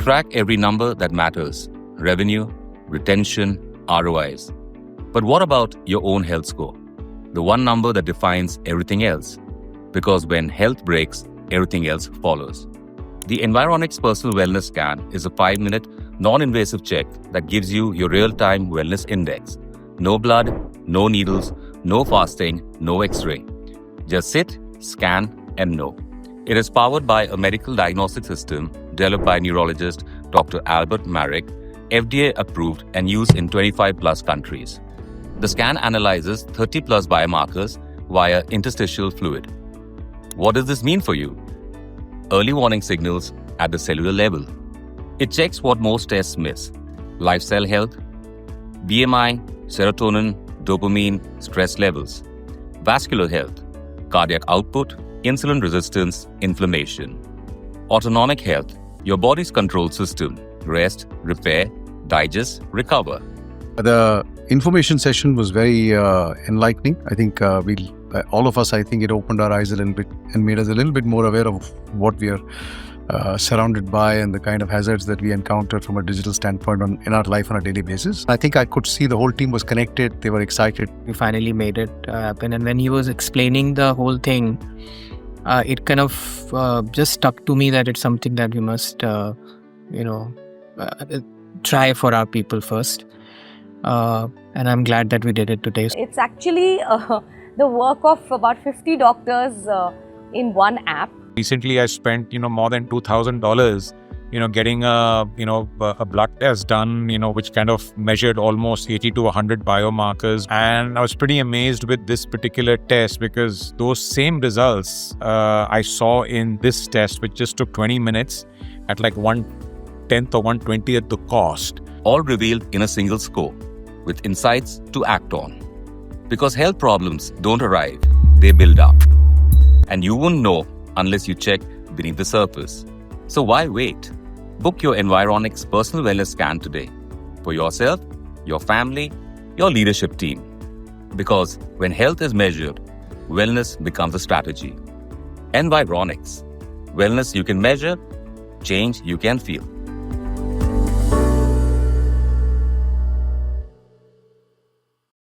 track every number that matters: revenue, retention, ROIs. But what about your own health score? The one number that defines everything else. Because when health breaks, everything else follows. The Environics Personal Wellness Scan is a 5-minute, non-invasive check that gives you your real-time wellness index. No blood, no needles, no fasting, no X-ray. Just sit, scan, and know. It is powered by a medical diagnostic system developed by neurologist Dr. Marik, FDA approved and used in 25 plus countries. The scan analyzes 30 plus biomarkers via interstitial fluid. What does this mean for you? Early warning signals at the cellular level. It checks what most tests miss: lifestyle health, BMI, serotonin, dopamine, stress levels, vascular health, cardiac output, insulin resistance, inflammation. Autonomic health, your body's control system: rest, repair, digest, recover. The information session was very enlightening. I think all of us, it opened our eyes a little bit and made us a little bit more aware of what we are surrounded by and the kind of hazards that we encounter from a digital standpoint in our life on a daily basis. I think I could see the whole team was connected. They were excited. We finally made it happen. And when he was explaining the whole thing, it kind of just stuck to me that it's something that we must, try for our people first. And I'm glad that we did it today. It's actually the work of about 50 doctors in one app. Recently, I spent more than $2,000 getting a blood test done, which kind of measured almost 80 to 100 biomarkers. And I was pretty amazed with this particular test because those same results I saw in this test, which just took 20 minutes at like 1/10 or 1/20th the cost. All revealed in a single score, with insights to act on. Because health problems don't arrive, they build up. And you won't know unless you check beneath the surface. So why wait? Book your Environics Personal Wellness Scan today for yourself, your family, your leadership team. Because when health is measured, wellness becomes a strategy. Environics. Wellness you can measure, change you can feel.